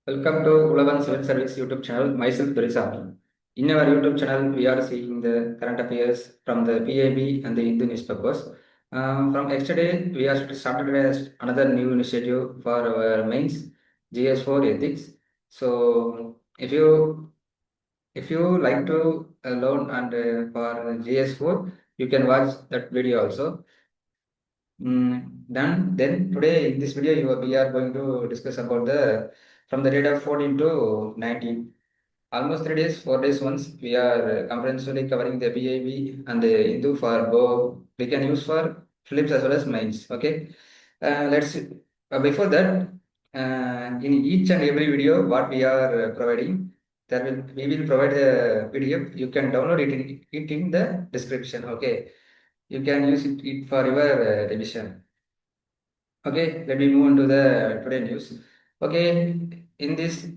Welcome to Uzhavan Civil Service YouTube channel. Myself Durisam. In our YouTube channel, we are seeing the current affairs from the PIB and the Hindu newspapers. From yesterday, we are started as another new initiative for our mains GS4 ethics. So, if you like to learn and for GS4, you can watch that video also. Then today in this video we are going to discuss about the from the date of 14 to 19. Almost 3 days, 4 days once we are comprehensively covering the PIB and the Hindu for both we can use for Philips as well as mains. Okay. Let's before that in each and every video what we are providing we will provide a PDF. You can download it in the description. Okay. You can use it for your revision. Okay, let me move on to the today news. Okay, in this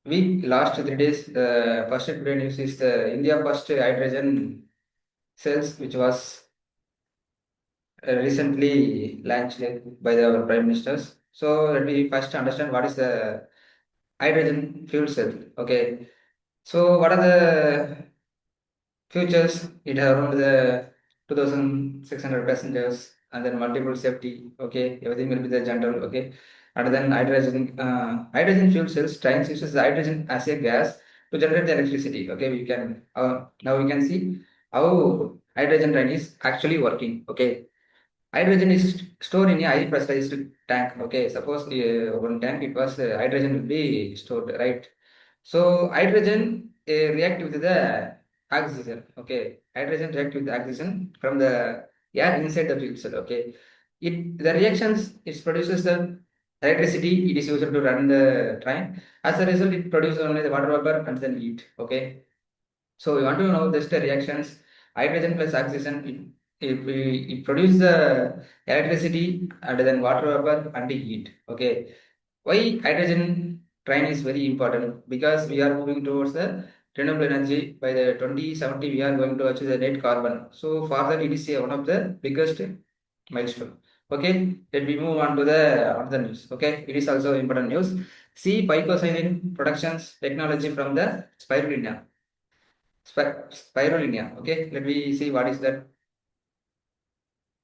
week, last 3 days, the first today news is the India first hydrogen cells, which was recently launched by our prime ministers. So let me first understand what is the hydrogen fuel cell. Okay, so what are the futures? It has around the 2,600 passengers and then multiple safety. Okay, everything will be the general. Okay, and then hydrogen fuel cells trains uses the hydrogen as a gas to generate the electricity. Okay, we can now we can see how hydrogen train is actually working. Okay, hydrogen is stored in a high pressurized tank. Okay, suppose one tank it was hydrogen will be stored, right? So hydrogen react with the oxygen. Okay, hydrogen react with the oxygen from the air inside the fuel cell. Okay, the reactions it produces the electricity. It is used to run the train. As a result, it produces only the water vapor and then heat. Okay, so we want to know just the reactions. Hydrogen plus oxygen, it produces the electricity and then water vapor and the heat. Okay. Why hydrogen train is very important? Because we are moving towards the renewable energy. By the 2070, we are going to achieve the net carbon. So for that, it is one of the biggest milestone. Okay, let me move on to the other news. Okay, it is also important news. C-Phycocyanin productions technology from the Spirulina. Spirulina. Okay, let me see what is that.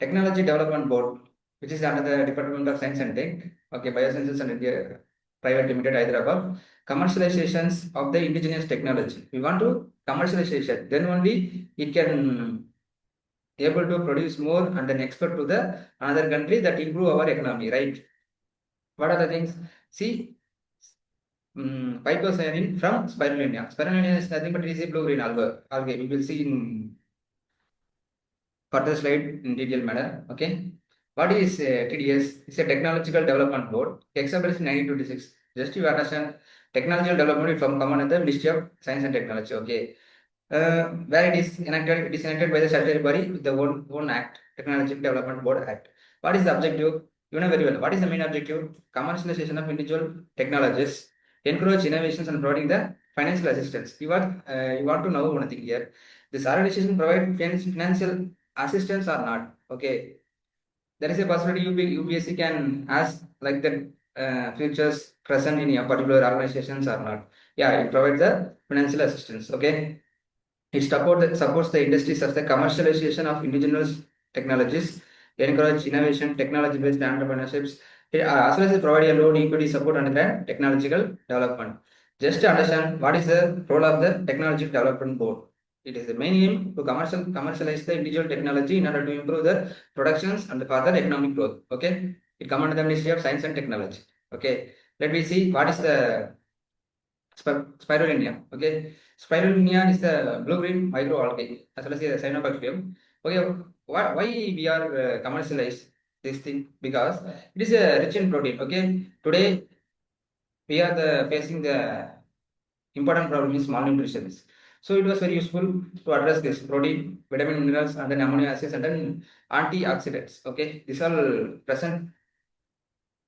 Technology Development Board, which is under the Department of Science and Tech. Okay, Biosciences and India Private Limited, Hyderabad. Commercializations of the indigenous technology. We want to commercialization. Then only it can able to produce more and then export to the another country that improve our economy. Right? What are the things? See, Phycocyanin from Spirulina. Spirulina is nothing but it is a blue green algae. We will see in further slide in detailed manner. Okay. What is TDS? It's a Technological Development Board. Established in 1926. Just to understand, technological development from common at the Ministry of Science and Technology. Okay. Where it is enacted by the statutory body with the own act, Technological Development Board Act. What is the objective? You know very well. What is the main objective? Commercialization of individual technologies, encourage innovations and providing the financial assistance. You want to know one thing here. This organization provide financial assistance or not. Okay, there is a possibility UPSC can ask like the futures present in a particular organizations or not. Yeah, it provides the financial assistance. Okay, it supports the industry such the commercialization of indigenous technologies, encourage innovation, technology-based entrepreneurships, as well as provide a loan equity support and grant technological development. Just to understand what is the role of the Technology Development Board. It is the main aim to commercialize the individual technology in order to improve the productions and further economic growth. Okay, it comes under the Ministry of Science and Technology. Okay, let me see what is the Spirulina. Okay, Spirulina is the blue-green microalgae as well as the cyanobacterium. Okay, why we are commercialize this thing? Because it is a rich in protein. Okay, today we are facing the important problem is malnutrition. So it was very useful to address this protein, vitamin, minerals, and then amino acids and then antioxidants. Okay, these all present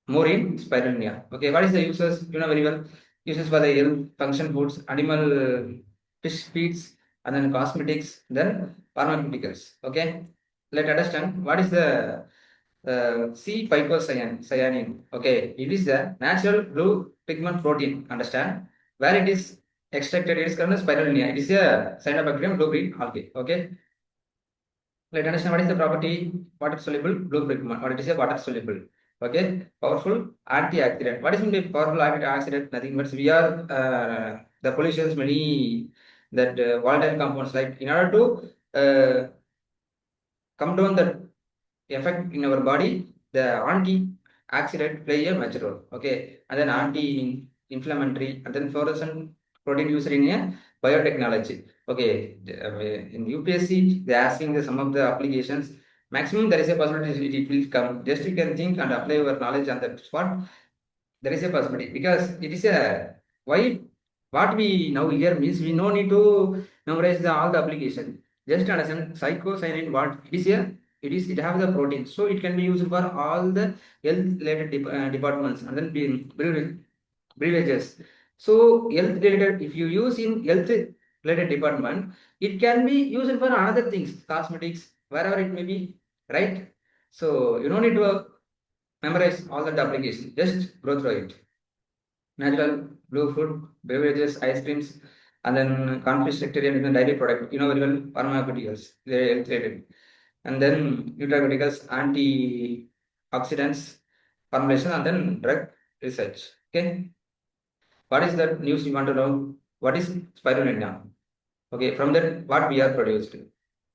more in spirulina. Okay, what is the uses? You know very well. Uses for the health, function foods, animal fish feeds, and then cosmetics, then pharmaceuticals. Okay, let's understand what is the C-Phycocyanin. Okay, it is the natural blue pigment protein. Understand? Where it is extracted, it is called as spirulina. It is a cyanobacterium blue green algae. Okay. Let understand what is the property water soluble blue pigment. What it is a water soluble. Okay, powerful antioxidant. What is mean by powerful antioxidant? Nothing but we are the pollutions many that volatile compounds like in order to come down the effect in our body, the antioxidant play a major role. Okay, and then anti-inflammatory, and then fluorescent protein used in a biotechnology. Okay, in UPSC they are asking some of the applications. Maximum there is a possibility it will come. Just you can think and apply your knowledge on that spot. There is a possibility because it is a why what we now here means we no need to memorize all the application. Just understand psychocyanin what it is here. It have the protein, so it can be used for all the health related departments and then privileges. So health related, if you use in health related department, it can be used for other things, cosmetics, wherever it may be, right? So you don't need to memorize all that application. Just go through it. Natural, blue food, beverages, ice creams, and then conflict sectarian and dairy product. You know very well, pharmaceuticals, they're health related. And then nutraceuticals, antioxidants, formulation, and then drug research. Okay. What is that news you want to know? What is spirulina? Okay, from that, what we are produced.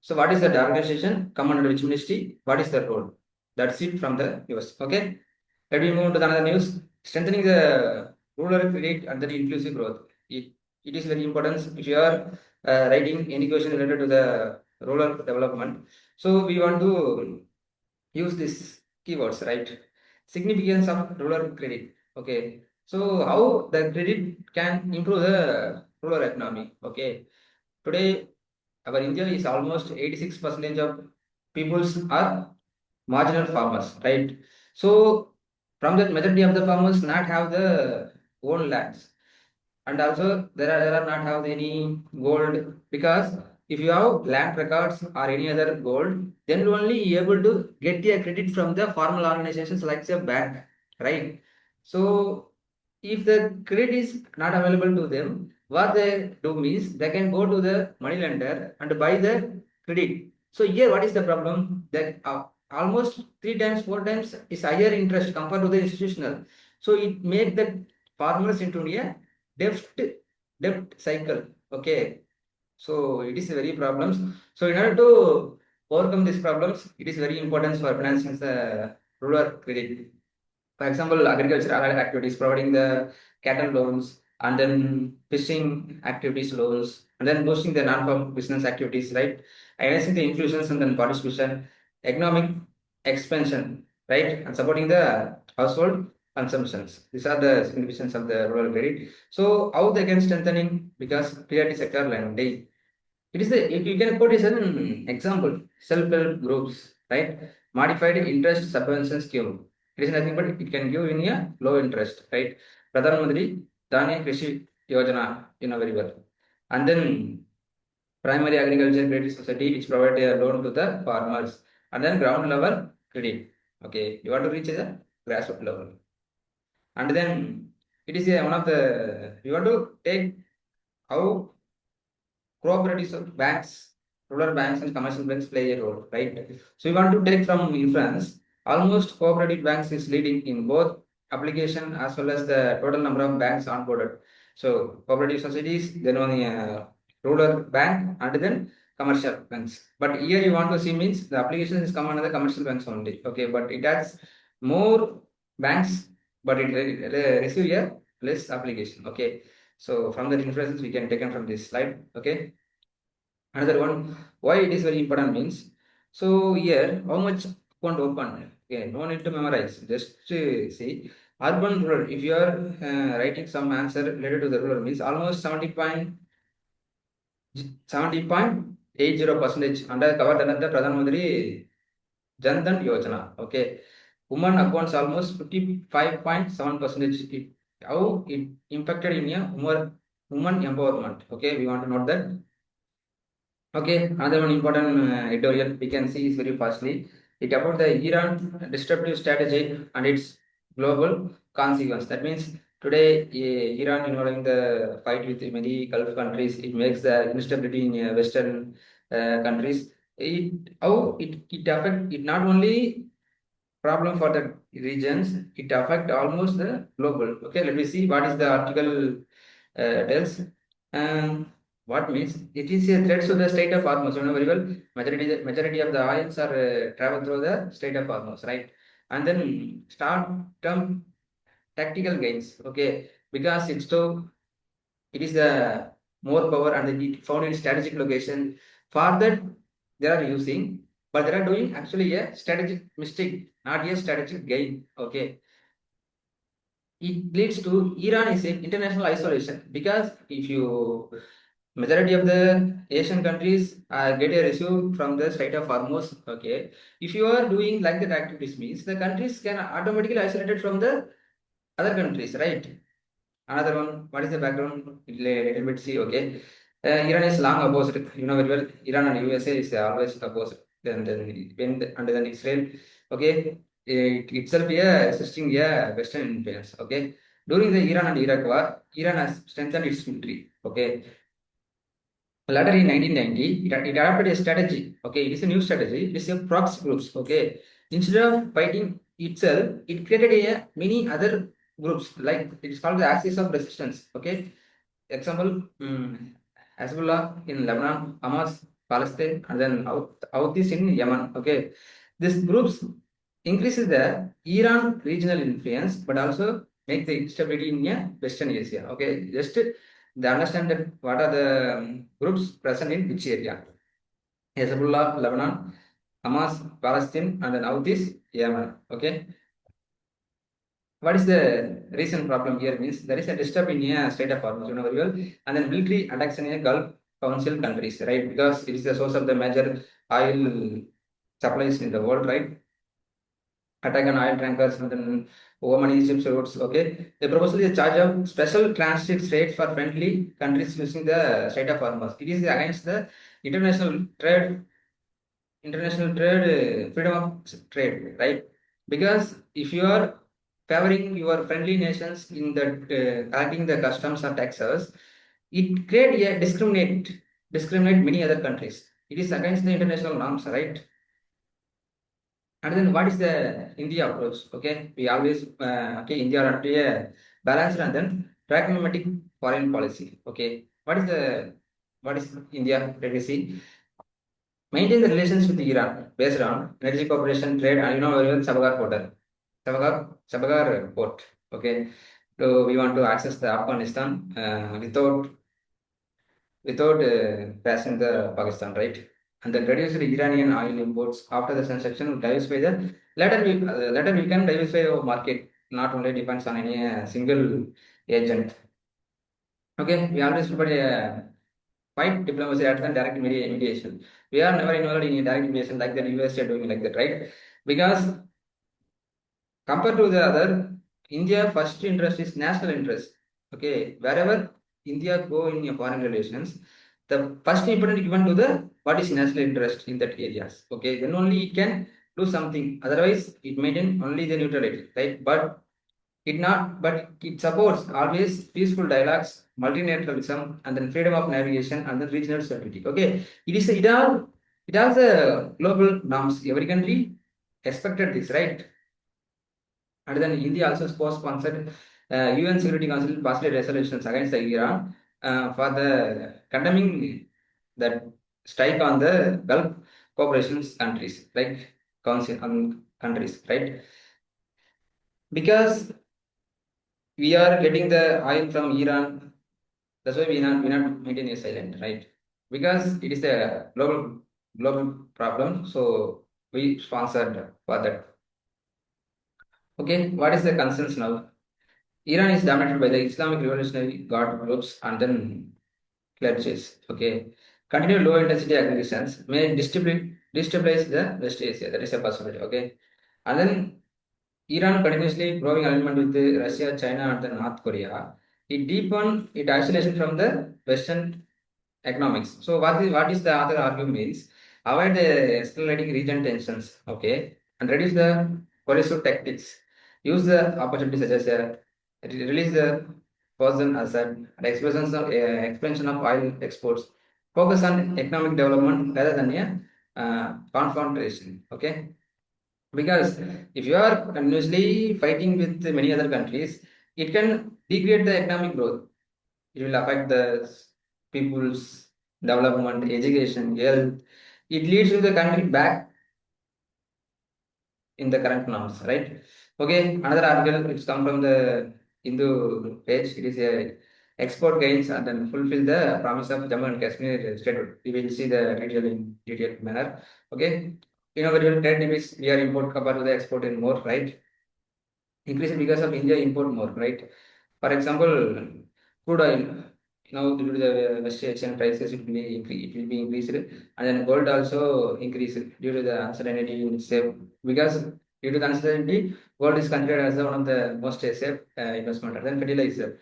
So, what is that organization? Come under which ministry? What is the role? That's it from the news. Okay, let me move to the another news. Strengthening the rural credit and the inclusive growth. It is very important if you are writing any question related to the rural development. So, we want to use these keywords, right? Significance of rural credit. Okay, so how the credit can improve the rural economy. Okay, today our India is almost 86% of peoples are marginal farmers, right? So from that majority of the farmers not have the own lands, and also there are not have any gold, because if you have land records or any other gold, then only you able to get the credit from the formal organizations like the bank, right? So if the credit is not available to them, what they do means they can go to the money lender and buy the credit. So here what is the problem, that almost 3 times 4 times is higher interest compared to the institutional. So it make the farmers into a debt debt cycle. Okay, so it is very problems. So in order to overcome these problems, it is very important for financing the rural credit. For example, agricultural activities, providing the cattle loans, and then fishing activities loans, and then boosting the non-farm business activities, right? Enhancing the inclusions and then participation, economic expansion, right? And supporting the household consumptions. These are the significance of the rural credit. So how they can strengthening, because priority sector lending. It is a, if you can put it as an example, self-help groups, right? Modified interest subvention scheme. It is nothing but it can give in a low interest, right? Pradhan Mantri Dhanya Krishi Yojana, you know very well. And then primary agriculture credit society, which provide a loan to the farmers. And then ground level credit. Okay, you want to reach the grassroots level. And then it is a, one of the, you want to take how cooperatives of banks, rural banks and commercial banks play a role, right? So we want to take from inference, almost cooperative banks is leading in both application as well as the total number of banks onboarded. So cooperative societies, then only rural bank, and then commercial banks. But here you want to see means the application is come under the commercial banks only. Okay, but it has more banks, but it receive a less application. Okay. So from that inferences we can take from this slide. Okay. Another one, why it is very important means. So here, how much account open? Okay, no need to memorize. Just see urban rural. If you are writing some answer related to the rural means almost 70.80% under covered under the Pradhan Mantri Jan Dhan Yojana. Okay, women accounts almost 55.7%. How it impacted in a woman empowerment. Okay, we want to note that. Okay, another one important editorial we can see is very fastly. It about the Iran disruptive strategy and its global consequence. That means today Iran involving the fight with many Gulf countries. It makes the instability in Western countries. It affect it not only problem for the regions, it affect almost the global. Okay, let me see what is the article tells. Um, what means it is a threat to the state of Hormuz. You know very well. Majority of the oils are travel through the state of Hormuz, right? And then start term tactical gains. Okay, because it is the more power and it found in strategic location. For that, they are using, but they are doing actually a strategic mistake, not a strategic gain. Okay, it leads to Iran is in international isolation because if you majority of the Asian countries get a resume from the state of Hormuz. Okay, if you are doing like that activities means the countries can automatically isolated from the other countries, right? Another one, what is the background? Little bit see, okay. Iran is long opposed, you know very well. Iran and USA is always opposed. And then Israel, okay, it itself assisting Western influence, okay. During the Iran and Iraq war, Iran has strengthened its military, okay. Later in 1990, it adopted a strategy. Okay, it is a new strategy. It is a proxy groups. Okay, instead of fighting itself, it created a many other groups. Like it is called the axis of resistance. Okay, example, Hezbollah in Lebanon, Hamas, Palestine, and then Houthis in Yemen. Okay, these groups increases the Iran regional influence, but also make the instability in Western Asia. Okay, just they understand that what are the groups present in which area. Hezbollah, Lebanon, Hamas, Palestine, and then Houthis, Yemen. Okay. What is the recent problem here means there is a disturb in a state of Hormuz, you know very well, and then military attacks in a Gulf Council countries, right? Because it is the source of the major oil supplies in the world, right? Attack on oil tankers and then Oman Egypt routes. Okay, they proposed a charge of special transit rates for friendly countries using the Strait of Hormuz. It is against the international trade, freedom of trade, right? Because if you are favoring your friendly nations in that collecting the customs or taxes, it create a discriminate many other countries. It is against the international norms, right? And then what is the India approach? Okay, we always India are a balanced and then pragmatic foreign policy. Okay, what is India? Let me see. Maintain the relations with Iran based on energy cooperation, trade, and you know very well Sabagar Portal, Sabagar Port. Okay, so we want to access the Afghanistan without passing the Pakistan, right? And then reduce the Iranian oil imports after the transaction will diversify the later we can diversify our market, not only depends on any single agent. Okay, we always prefer a fight diplomacy rather than direct mediation. We are never involved in direct mediation like the US are doing like that, right? Because compared to the other, India first interest is national interest. Okay, wherever India go in your foreign relations, the first importance given to the what is national interest in that areas. Okay, then only it can do something. Otherwise, it maintain only the neutrality, right? But it supports always peaceful dialogues, multilateralism, and then freedom of navigation and then regional stability. Okay, it has a global norms. Every country expected this, right? And then India also co-sponsored UN Security Council passed resolutions against the Iran for the condemning that strike on the Gulf cooperation countries, like council countries, right? Because we are getting the oil from Iran, that's why we not maintain a silent, right? Because it is a global problem, so we sponsored for that. Okay, what is the concerns now? Iran is dominated by the Islamic Revolutionary Guard groups and then clergies. Okay. Continued low intensity aggressions may destabilize the West Asia. That is a possibility. Okay. And then Iran continuously growing alignment with Russia, China, and then North Korea. It deepened its isolation from the Western economics. So what is the other argument means? avoid the escalating region tensions, okay, and reduce the coercive tactics. Use the opportunities such as release the person asset and expansion of oil exports. Focus on economic development rather than a confrontation, okay. Because if you are continuously fighting with many other countries, it can degrade the economic growth. It will affect the people's development, education, health. It leads to the country back in the current norms, right? Okay, another article which come from the Hindu page. It is a export gains and then fulfill the promise of Jammu and Kashmir statehood. We will see the detail in detailed manner. Okay, you know, when trade limits, we are import compared to the export in more, right? Increasing because of India import more, right? For example, crude oil. Now due to the West Asian prices, it will be increased, and then gold also increased due to the uncertainty in safe. Because due to the uncertainty, gold is considered as one of the most safe investment. Then fertilizer.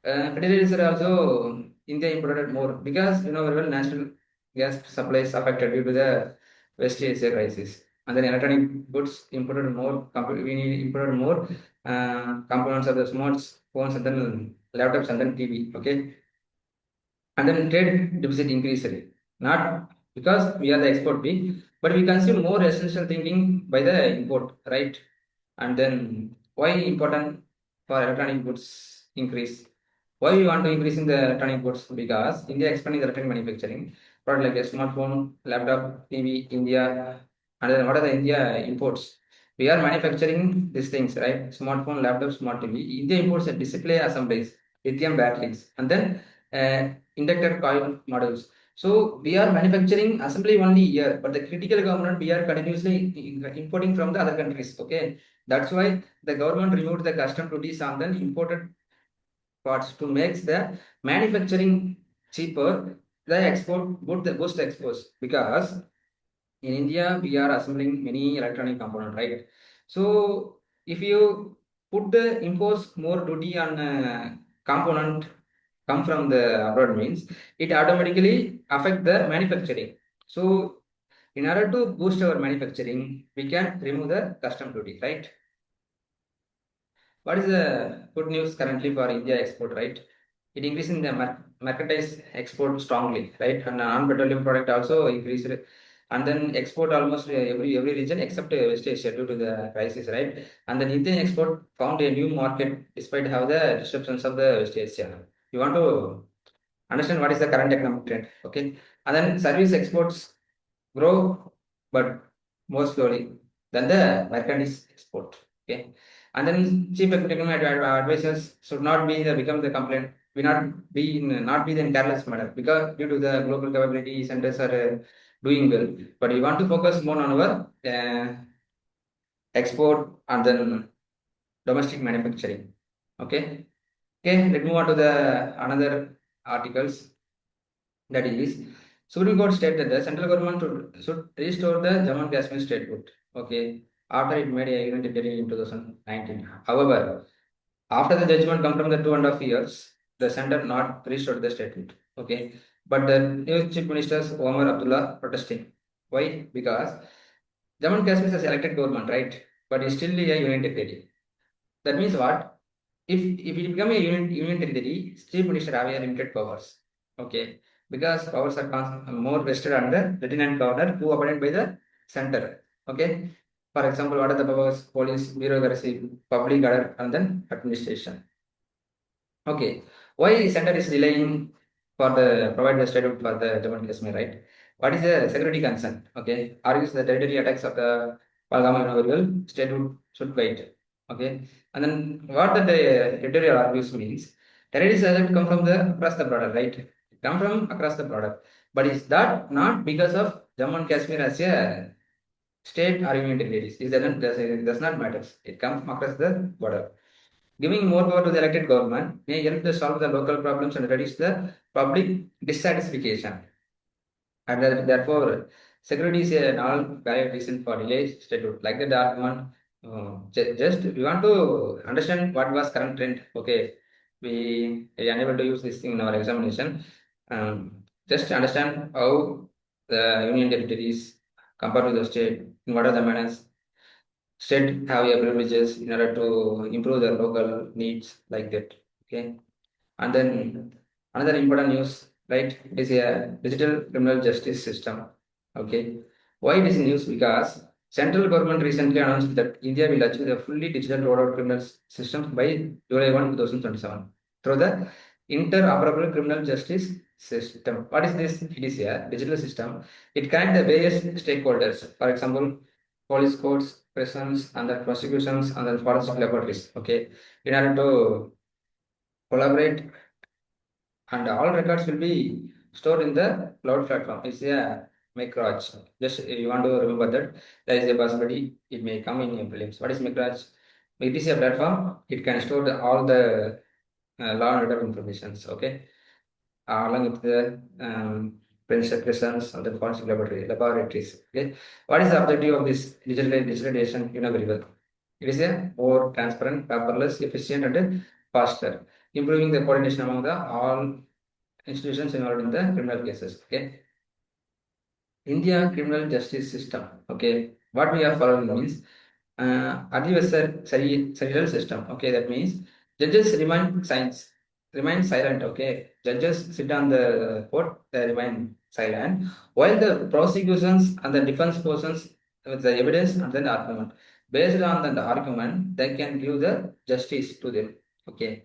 Fertilizer also India imported more because very well national gas supplies affected due to the West Asia crisis. And then electronic goods imported more. We need imported more components of the smartphones and then laptops and then TV. Okay, and then trade deficit increased. Not because we are the export big, but we consume more essential thinking by the import, right? And then why important for electronic goods increase? Why we want to increase in the electronic goods? Because India expanding the electronic manufacturing, product like a smartphone, laptop, TV, India, and then what are the India imports? We are manufacturing these things, right? Smartphone, laptop, smart TV. India imports a display assemblies, lithium batteries, and then inductor coil models. So we are manufacturing assembly only here, but the critical component we are continuously importing from the other countries. Okay, that's why the government removed the custom duties on the imported parts to make the manufacturing cheaper. The export boost the exports because in India we are assembling many electronic component, right? So if you put the impose more duty on component come from the abroad means it automatically affect the manufacturing. So in order to boost our manufacturing, we can remove the custom duty, right? What is the good news currently for India export, right? It increasing the mercantile export strongly, right? And non-petroleum product also increased, and then export almost every region except West Asia due to the crisis, right? And then Indian export found a new market despite how the disruptions of the West Asia. You want to understand what is the current economic trend, okay? And then service exports grow, but more slowly than the mercantile export. Okay, and then chief executive advisors should not be the become the complaint. We not be the careless matter because due to the global capability centers are doing well, but we want to focus more on our export and then domestic manufacturing. Okay, okay. Let's move on to the another articles. That is, Supreme Court stated that the central government should restore the Jammu and Kashmir statehood. Okay, after it made a unit declaration in 2019. However, after the judgment come from the 2.5 years, the center not restored the statehood. Okay, but the new chief ministers Omar Abdullah protesting. Why? Because Jammu and Kashmir has elected government, right? But it's still a union territory. That means what? If it become a union territory, chief minister have a limited powers. Okay, because powers are more vested under lieutenant governor who appointed by the center. Okay, for example, what are the powers? Police, bureaucracy, public order, and then administration. Okay, why center is delaying for the provide the statehood for the Jammu and Kashmir, right? What is the security concern? Okay, argues the territory attacks of the Palgama Memorial statehood should wait. Okay, and then what the editorial argues means terrorists doesn't come from the across the border, right? It come from across the border, but is that not because of Jammu and Kashmir as a state or union territories? It does not matter. It comes from across the border. Giving more power to the elected government may help to solve the local problems and reduce the public dissatisfaction. And therefore, security is a null valid reason for delay statute. Like the dark one, just we want to understand what was current trend. Okay, we are unable to use this thing in our examination. Just understand how. the union territories compared to the state, in what are the manners state have a privileges in order to improve their local needs like that. Okay. And then another important news, right? It is a digital criminal justice system. Okay. Why it is news? Because central government recently announced that India will achieve a fully digital rollout criminal system by July 1, 2027 through the interoperable criminal justice system. What is this? It is a digital system. It connects the various stakeholders. For example, police courts, prisons, and the prosecutions and the forensic laboratories. Okay. In order to collaborate, and all records will be stored in the cloud platform. It's a Microj. Just you want to remember that there is a possibility it may come in your prelims. What is Microj? It is a platform. It can store all the law and order informations. Okay, along with the prisons and the forensic laboratories. Okay, what is the objective of this digitalization? You know very well. It is a more transparent, paperless, efficient, and faster, improving the coordination among the all institutions involved in the criminal cases. Okay. India criminal justice system. Okay. What we are following means adversarial system. Okay. That means judges remain silent. Okay. Judges sit on the court, they remain silent, while the prosecutions and the defense persons with the evidence and then argument. Based on the argument, they can give the justice to them. Okay.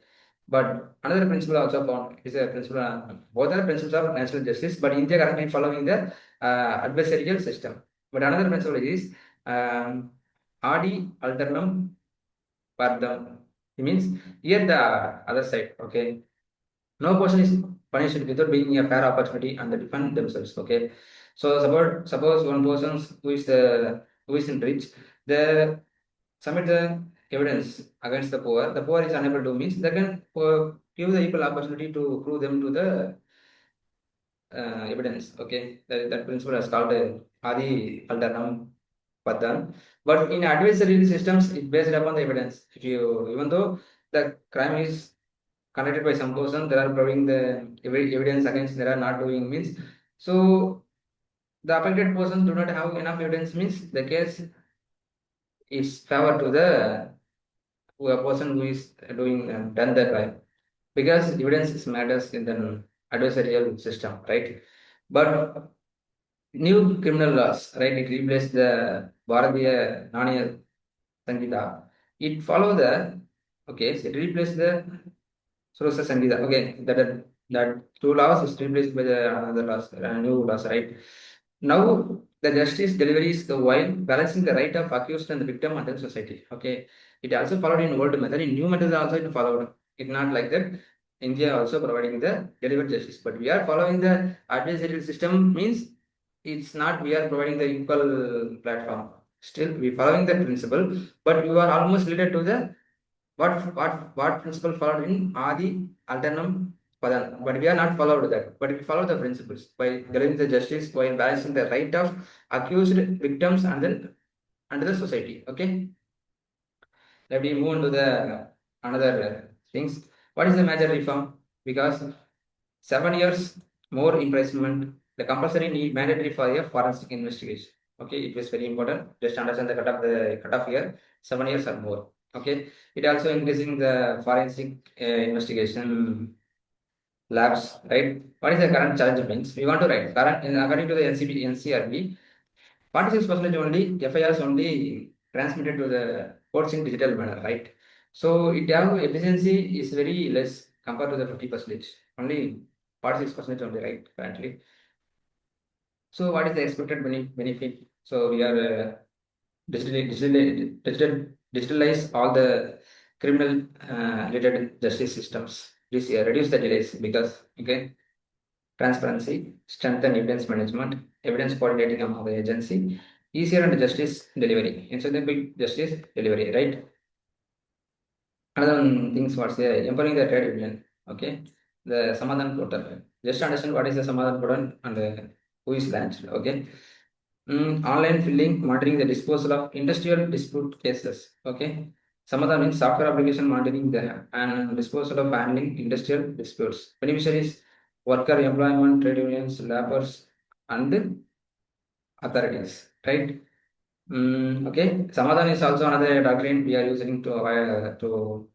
But another principle also found is a principle, both are principles of natural justice, but India currently following the adversarial system. But another principle is adi alternum pardam. It means here the other side, okay. No person is punished without being a fair opportunity and they defend themselves, okay. So suppose one person who is in rich, they submit the evidence against the poor. The poor is unable to means they can give the equal opportunity to prove them to the evidence. Okay, that principle is called Adi Alternam Padan. But in adversarial systems, it's based upon the evidence. If you, even though the crime is conducted by some person, they are proving the evidence against they are not doing means. So the affected persons do not have enough evidence means the case is favor to the a person who is doing done the crime because evidence matters in the adversarial system, right? But new criminal laws, right? It replaced the Bharatiya Naniya Sangita. It follow the okay. So it replaced the Surosa Sangita. Okay, that two laws is replaced by the another laws, new laws, right? Now the justice delivery is the while balancing the right of accused and the victim and the society. Okay, it also followed in old method. In new method also it followed. It not like that. India also providing the delivered justice, but we are following the adversarial system means it's not we are providing the equal platform. Still we following the principle, but you are almost related to the what principle followed in Adi alternum Padan. But we are not followed that. But we follow the principles by delivering the justice while balancing the right of accused victims and then under the society. Okay. Let me move on to the another things. What is the major reform? Because 7 years more imprisonment, the compulsory need mandatory for a forensic investigation. Okay, it was very important. Just understand the cutoff here, 7 years or more. Okay, it also increasing the forensic investigation labs, right? What is the current challenge means? We want to write current according to the NCRB, 46% only FIRs only transmitted to the courts in digital manner, right? So it have efficiency is very less compared to the 50%. Only 46% only, right? Currently. So what is the expected benefit? So we are digitalize all the criminal related justice systems. This reduce the delays because okay, transparency, strengthen evidence management, evidence coordinating among the agency, easier and justice delivery. Instead of big justice delivery, right? Another one things what's the empowering the trade union. Okay, the Samadhan Portal. Just understand what is the Samadhan Portal and who is launched. Okay, online filling, monitoring the disposal of industrial dispute cases. Okay, Samadhan means software application monitoring the and disposal of handling industrial disputes. Beneficiaries, worker employment, trade unions, laborers, and authorities, right? Okay. Samadhan is also another doctrine we are using to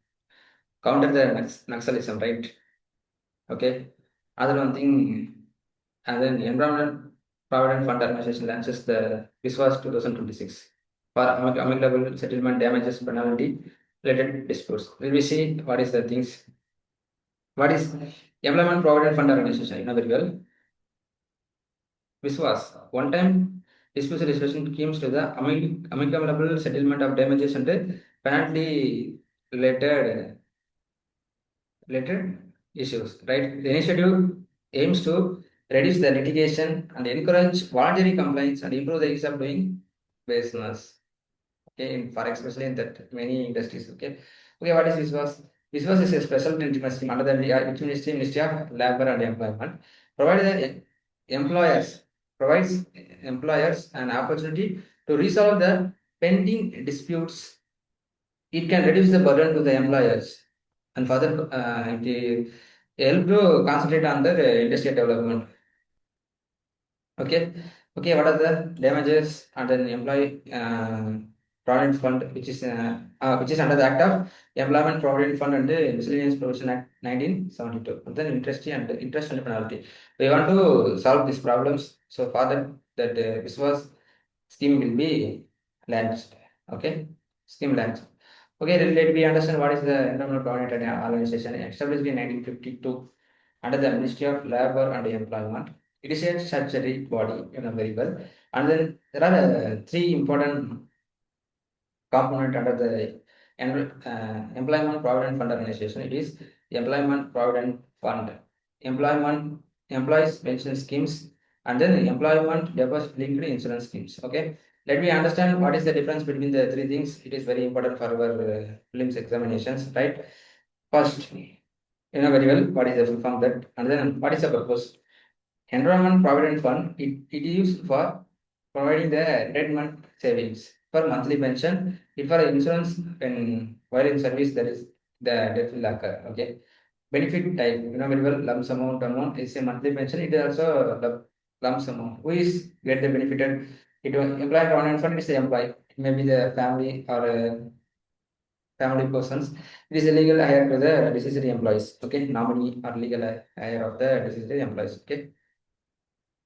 counter the Naxalism, right? Okay. Other one thing, and then Environment Provident Fund Organization launches the Viswas 2026 for amicable settlement damages penalty related disputes. Will we see what is the things? What is Employment Provident Fund Organization? You know very well. Viswas, one time dispute resolution schemes to the amicable settlement of damages and penalty related issues, right? The initiative aims to reduce the litigation and encourage voluntary compliance and improve the ease of doing business. Okay, for especially in that many industries. Okay, what is Viswas? Viswas is a special intimacy under the Ministry of Labor and Employment. Provide the employers provides employers an opportunity to resolve the pending disputes. It can reduce the burden to the employers and further it help to concentrate on the industry development. Okay, what are the damages under the employee provident fund, which is under the Act of Employment Provident Fund and the Miscellaneous Provision Act 1972. And then interest and penalty. We want to solve these problems. So for that this was scheme will be launched. Okay, scheme launched. Okay, then let me understand what is the Environment Provident Organization established in 1952 under the Ministry of Labor and Employment. It is a statutory body, you know very well. And then there are three important component under the Employment Provident Fund Organization. It is the Employment Provident Fund, Employment Employees Pension Schemes, and then Employment Deposit Linked Insurance Schemes. Okay, let me understand what is the difference between the three things. It is very important for our prelims examinations, right? First, you know very well what is the full form that, and then what is the purpose. Environment Provident Fund, it is used for providing the retirement savings for monthly pension. If for insurance when while in service, there is the death will occur. Okay. Benefit type, you know very well, lump sum amount is a monthly pension. It is also the lump sum amount. Who is get the benefited? It will employee provident fund is the employee. It may be the family or family persons. It is a legal hire to the deceased employees. Okay, nominee or legal hire of the deceased employees. Okay.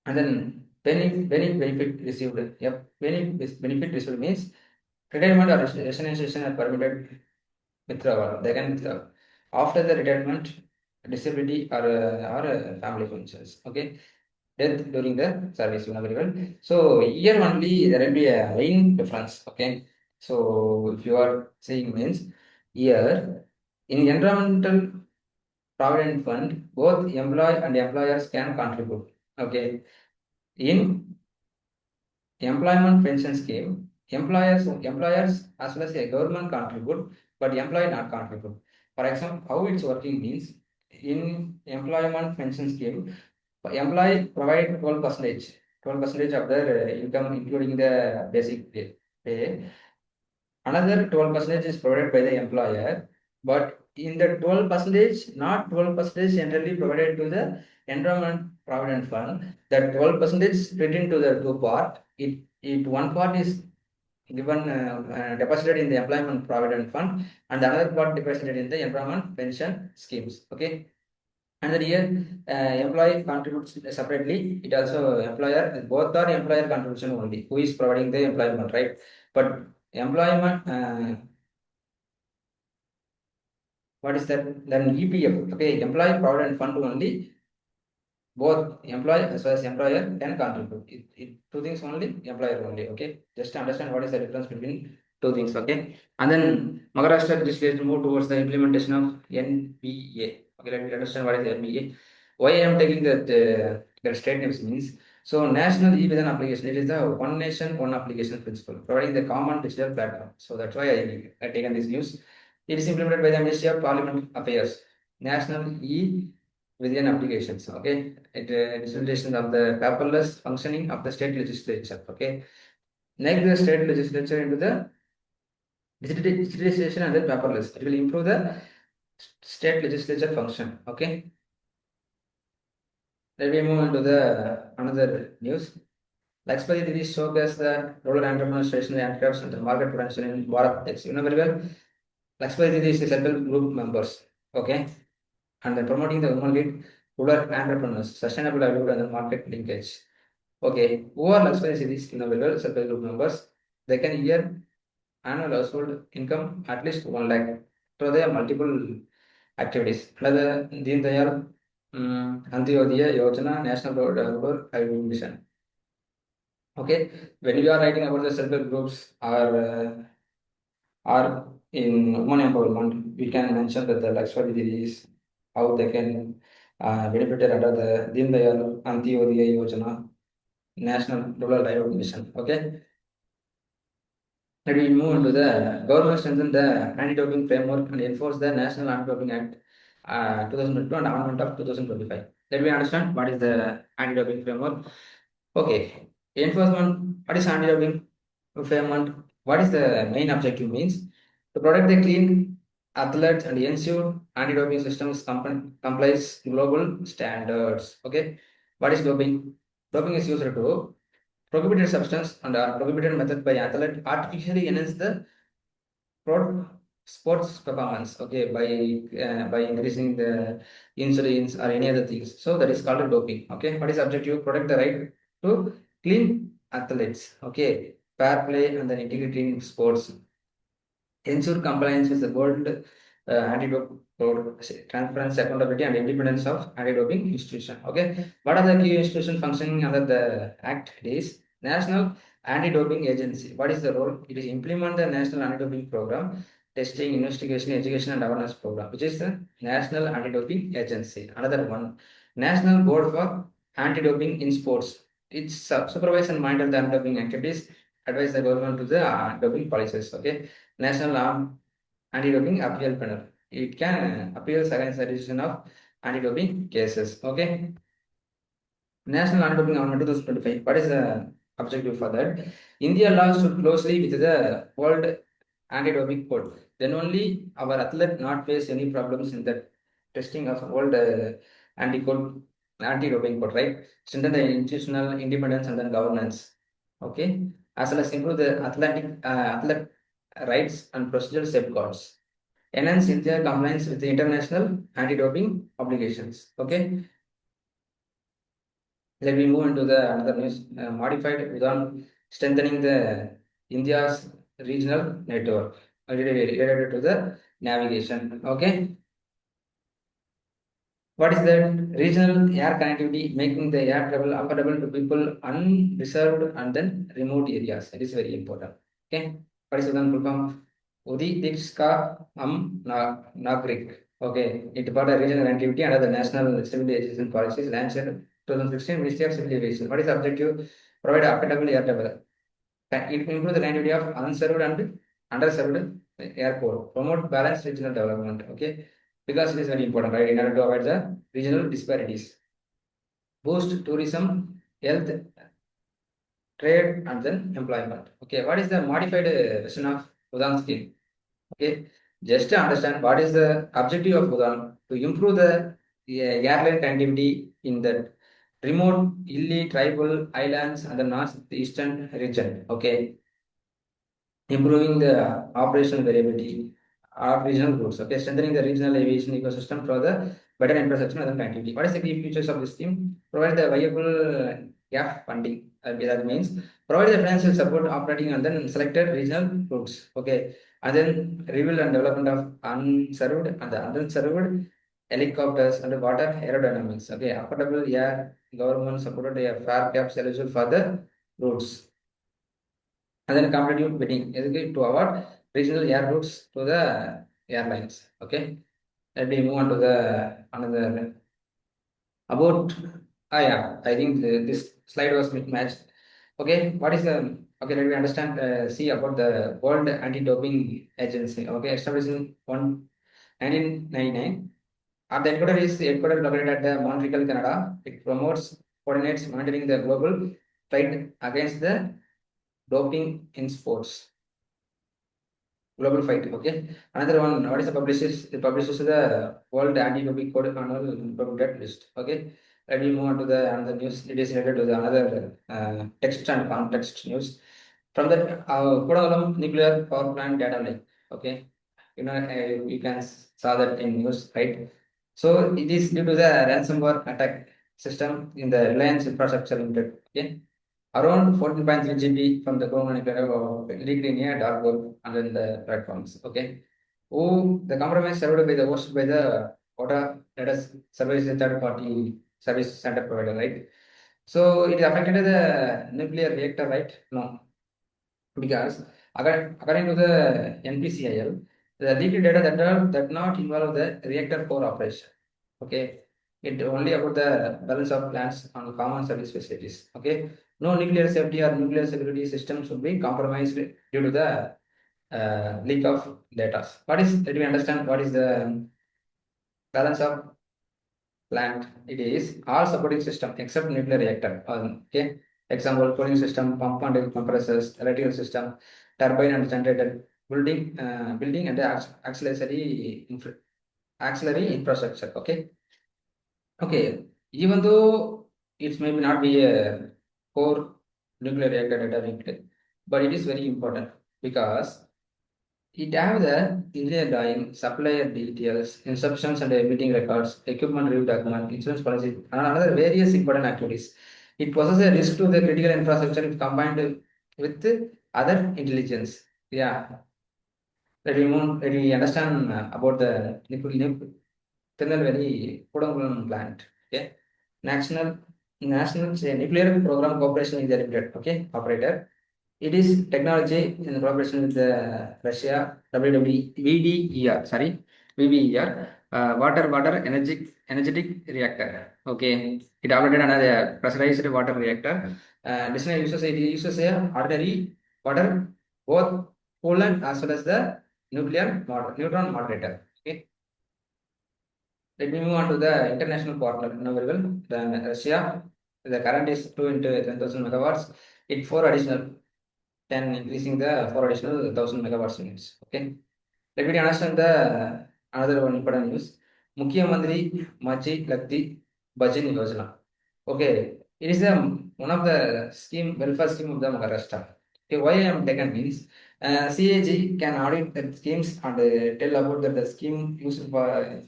And then benefit received. Yep, benefit received means retirement or resignation are permitted withdrawal. They can withdraw after the retirement, disability or family functions. Okay, death during the service. You know very well. So here only there will be a main difference. Okay, so if you are saying means here in environmental provident fund, both employee and employers can contribute. Okay, in employment pension scheme, employers as well as a government contribute, but employee not contribute. For example, how it's working means in employment pension scheme, employee provide 12% of their income, including the basic pay. Another 12% is provided by the employer, but in the 12%, not 12% generally provided to the Environment Provident Fund. That 12% split into the two part. It one part is given deposited in the Employment Provident Fund, and the other part deposited in the Employment Pension Schemes. Okay. And then here, employee contributes separately. It also employer, both are employer contribution only. Who is providing the employment, right? But employment, what is that? Then EPF, okay, Employee Provident Fund only. Both employee as well as employer can contribute. Two things only, employer only. Okay, just to understand what is the difference between two things. Okay, and then Maharashtra legislation move towards the implementation of NPA. Okay, let me understand what is NPA. Why I am taking that state names means. So national e-Vidhan application, it is the one nation, one application principle, providing the common digital platform. So that's why I taken this news. It is implemented by the Ministry of Parliament Affairs. National e-Vidhan applications. Okay, it distribution of the paperless functioning of the state legislature. Okay, next the state legislature into the digitalization and the paperless. It will improve the state legislature function. Okay. Let me move on to the another news. Lakhpati Didis showcase the rural entrepreneurs, stationery handicrafts, and the market potential in Bharat X. You know very well, Lakhpati Didis is self-help group members. Okay, and then promoting the women lead rural entrepreneurs, sustainable livelihood, and the market linkage. Okay, who are Lakhpati Didis? You know very well, self-help group members. They can earn annual household income at least 1 lakh. So there are multiple activities. Another Deen Dayal Antyodaya Yojana National Rural Livelihood Mission. Okay, when we are writing about the self-help groups or in women empowerment, we can mention that the Lakshmi Didis, how they can benefit under the Deen Dayal Antyodaya Yojana National Rural Livelihood Mission. Okay. Let me move into the government strengthen the anti-doping framework and enforce the National Anti-Doping Act 2002 and amendment of 2025. Let me understand what is the anti-doping framework. Okay, enforcement. What is anti-doping framework? What is the main objective means to protect the clean athletes and ensure anti-doping systems complies global standards. Okay, what is doping? Doping is used to prohibited substance and prohibited method by athlete artificially enhance the sports performance. Okay, by increasing the insulins or any other things. So that is called doping. Okay, what is objective? Protect the right to clean athletes. Okay, fair play and then integrity in sports. Ensure compliance with the world anti-doping code, transparency, accountability, and independence of anti-doping institution. Okay, what are the key institutions functioning under the Act? It is National Anti-Doping Agency. What is the role? It is implement the National Anti-Doping Program, testing, investigation, education, and awareness program, which is the National Anti-Doping Agency. Another one, National Board for Anti-Doping in Sports. It's supervise and monitor the anti-doping activities, advise the government to the doping policies. Okay, National Anti-Doping Appeal Panel. It can appeal against the decision of anti-doping cases. Okay. National Anti-Doping Amendment 2025. What is the objective for that? India law should closely with the World Anti-Doping Code. Then only our athlete not face any problems in the testing of World Anti-Doping Code, right? Strengthen the institutional independence and then governance. Okay. As well as improve the athlete rights and procedural safeguards. Enhance India compliance with the international anti-doping obligations. Okay. Let me move into the another news. Modified UDAN strengthening the India's regional network related to the navigation. Okay. What is that? Regional air connectivity, making the air travel affordable to people unreserved and then remote areas. It is very important. Okay. What is UDAN full form? Udidikska Nagrik. Okay. It part of regional connectivity under the National Civil Aviation Policies launched 2016 Ministry of Civil Aviation. What is the objective? Provide affordable air travel. It improve the connectivity of unserved and underserved airport. Promote balanced regional development. Okay, because it is very important, right? In order to avoid the regional disparities. Boost tourism, health, trade, and then employment. Okay, what is the modified version of Udan scheme? Okay, just to understand what is the objective of Udan to improve the airline connectivity in the remote, hilly, tribal islands and the northeastern region. Okay, improving the operational variability of regional routes. Okay, strengthening the regional aviation ecosystem for the better infrastructure and connectivity. What is the key features of this scheme? Provide the viable gap funding. That means provide the financial support operating and then selected regional routes. Okay, and then rebuild and development of unserved and the unserved helicopters and water aerodynamics. Okay, affordable air government supported a fair cap solution for the routes and then competitive bidding to avoid regional air routes to the airlines. Okay, let me move on to the another about. Yeah, I think this slide was mismatched. Okay, what is the okay? Let me understand. See about the World Anti-Doping Agency. Okay, established in 1999. At the headquarters located at the Montreal, Canada. It promotes, coordinates, monitoring the global fight against the doping in sports. Global fight. Okay. Another one. What is the publishes? It publishes the World Anti-Doping Code annual public list. Okay. Let me move on to the another news. It is related to the another text and context news from the Kodavalam nuclear power plant data lake. Okay, you can saw that in news, right? So it is due to the ransomware attack system in the Reliance Infrastructure Limited. Okay, around 14.3 GB from the government leaked in a dark web under the platforms. Okay, who the compromise served by the hosted by the water data service third party service center provider, right? So it affected the nuclear reactor, right? No, because according to the NPCIL, the leaked data that not involve the reactor core operation. Okay, it only about the balance of plants on common service facilities. Okay, no nuclear safety or nuclear security systems should be compromised due to the leak of data. What is? Let me understand what is the balance of plant. It is all supporting system except nuclear reactor. Okay. Example: cooling system, pump and compressors, electrical system, turbine and generator, building and auxiliary infrastructure. Okay. Okay. Even though it may not be a core nuclear reactor data linked, but it is very important because it have the engineer drawing, supplier details, instructions and meeting records, equipment review document, insurance policy, and another various important activities. It poses a risk to the critical infrastructure if combined with other intelligence. Yeah, let me understand about the Tirunelveli Kodamkulam plant. Okay, National Nuclear Program Corporation is the limited. Okay, operator. It is technology in collaboration with Russia, WWVDER, sorry, VBER, water energetic reactor. Okay, it operated another pressurized water reactor. Additional it uses a ordinary water, both coolant as well as the neutron moderator. Okay, let me move on to the international partner. Now, very well, the Russia, the current is 2 into 10,000 megawatts. It 4 additional 10 increasing the 4 additional 1000 megawatts units. Okay. Let me understand the another one important news. Mukhya Mantri Machi Lakti Bhajan Yojana. Okay. It is one of the welfare scheme of the Maharashtra. Okay, why I am taken means CAG can audit the schemes and tell about that the scheme used for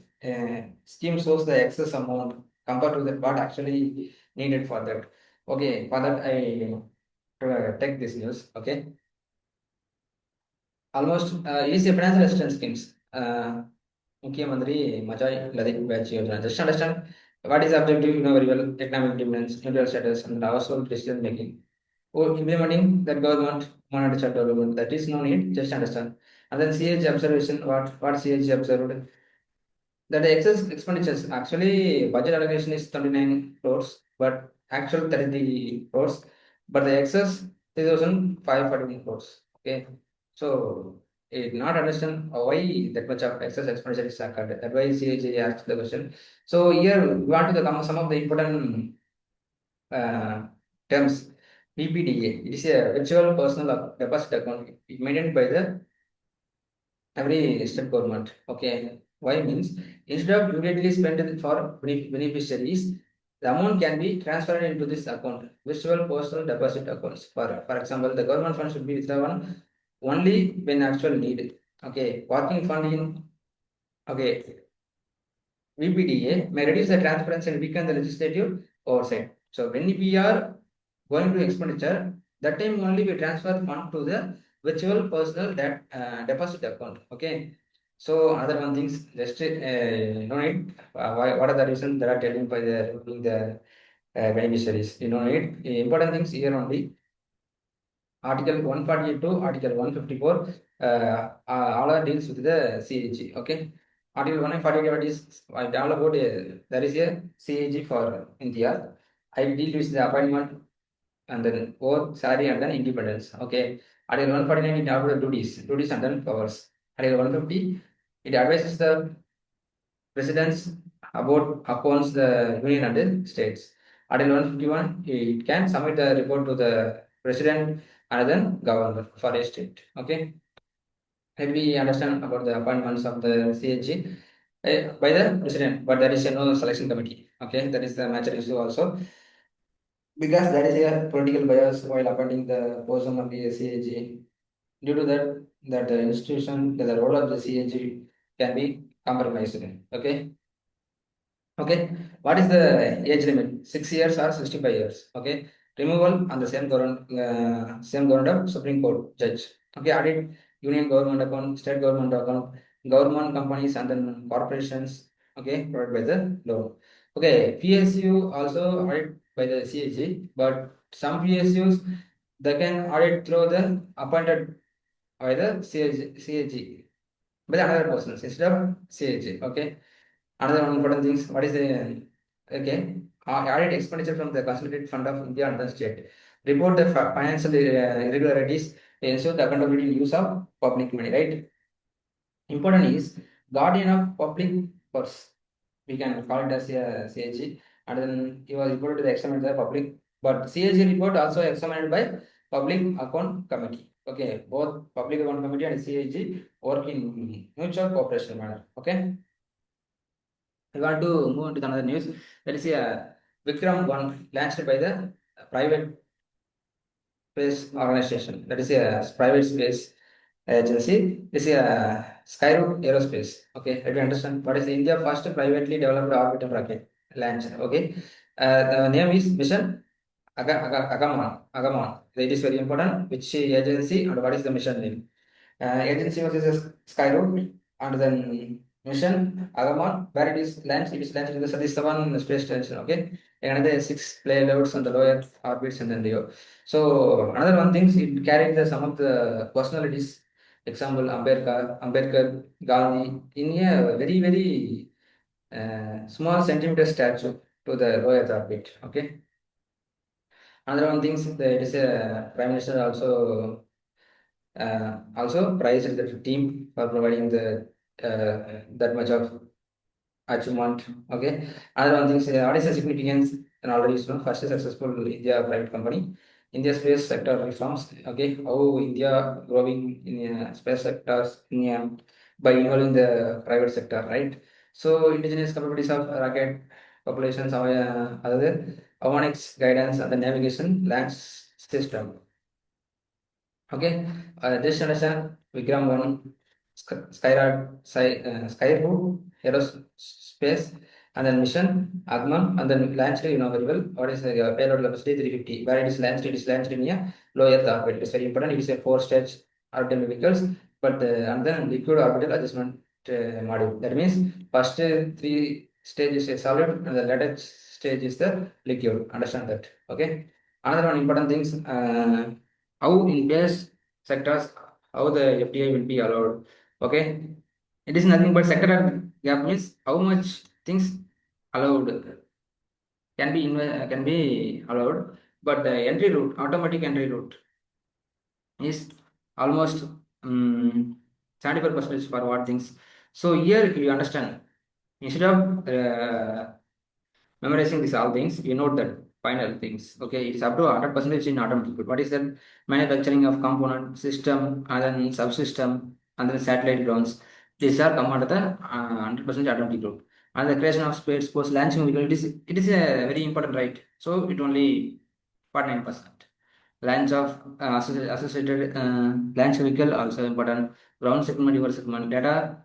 scheme shows the excess amount compared to that what actually needed for that. Okay, for that I take this news. Okay, almost it is a financial assistance schemes. Mukhya Mantri Majai Ladik Batch Yojana. Just understand what is objective, very well, economic development, neutral status, and household decision making. Or implementing that government monetary development. That is no need, just understand. And then CH observation, what CH observed? That the excess expenditures actually budget allocation is 29 crores, but actual 33 crores, but the excess 3,541 crores. Okay, so it not understand why that much of excess expenditure is occurred. That's why CHA asked the question. So here we want to come some of the important terms. PPDA, it is a virtual personal deposit account. It maintained by the every state government. Okay, why means instead of immediately spent it for beneficiaries, the amount can be transferred into this account, virtual personal deposit accounts. For example, the government fund should be withdrawn only when actual needed. Okay, working fund in okay VPDA may reduce the transparency and weaken the legislative oversight. So when we are going to expenditure, that time only we transfer fund to the virtual personal deposit account. Okay. So another one things just no need. What are the reasons that are telling by the beneficiaries? You know need important things here only. Article 148 to Article 154, all are deals with the CAG. Okay. Article 148 is all about there is a CAG for India. I deal with the appointment and then both salary and then independence. Okay. Article 149 it about the duties and then powers. Article 150 it advises the presidents about upon the union and the states. Article 151 it can submit the report to the president and then governor for a state. Okay. Let me understand about the appointments of the CHG. by the president, but there is a no selection committee. Okay, that is the major issue also, because there is a political bias while appointing the person of the CAG. Due to that the institution, the role of the CAG can be compromised. Okay. Okay, what is the age limit? 6 years or 65 years? Okay, removal on the same government of Supreme Court judge. Okay, audit union government account, state government account, government companies and then corporations. Okay, provided by the law. Okay, PSU also audit by the CAG, but some PSUs they can audit through the appointed by the CAG by the another persons instead of CAG. Okay. Another one important things, what is the, okay, audit expenditure from the consolidated fund of India and the state. Report the financial irregularities to ensure the accountability in use of public money, right? Important is guardian of public purse. We can call it as a CAG, and then he was reported to the examined by the public, but CAG report also examined by public account committee. Okay, both public account committee and CAG work in mutual cooperation manner. Okay. We want to move on to another news. That is a Vikram-1 launched by the private space organization. That is a private space agency. This is a Skyroot Aerospace. Okay, let me understand what is India first privately developed orbital rocket launch. Okay, the name is Mission Agaman. It is very important. Which agency and what is the mission name? Agency was a Skyroot and then mission Agaman, where it is launched in the Satish Dhawan space station. Okay, and another six payloads on the lower orbits and then Leo. So another one thing, it carried the some of the personalities. Example, Ambedkar, Gandhi in a very small centimeter statue to the lower orbit. Okay. Another one thing, it is a prime minister also praised the team for providing the that much of achievement. Okay. Another one thing is what is the significance and already first successful India private company. India space sector reforms. Okay. How India growing in space sectors in, by involving the private sector, right? So indigenous capabilities of rocket populations, other avionics guidance and the navigation land system. Okay, this understand Vikram-1 Skyroot Aerospace and then mission Agman and then launched, you know very well, what is the payload capacity 350, where it is launched in a low Earth orbit. It is very important. It is a 4-stage orbital vehicles, but and then liquid orbital adjustment module. That means first 3 stages is solid and the latter stage is the liquid. Understand that? Okay. Another one important things. How in base sectors, how the FDI will be allowed. Okay, it is nothing but sector gap means how much things allowed can be allowed, but the entry route, automatic entry route is almost 75% for what things. So here you understand, instead of memorizing these all things, you note that final things. Okay, it's up to 100% in automatic. What is that? Manufacturing of component, system, and then subsystem, and then satellite drones. These are come under the 100% automatic group. And the creation of space force launching vehicle, it is a very important right. So it only 49%. Launch of associated launch vehicle also important. Ground segment, river segment, data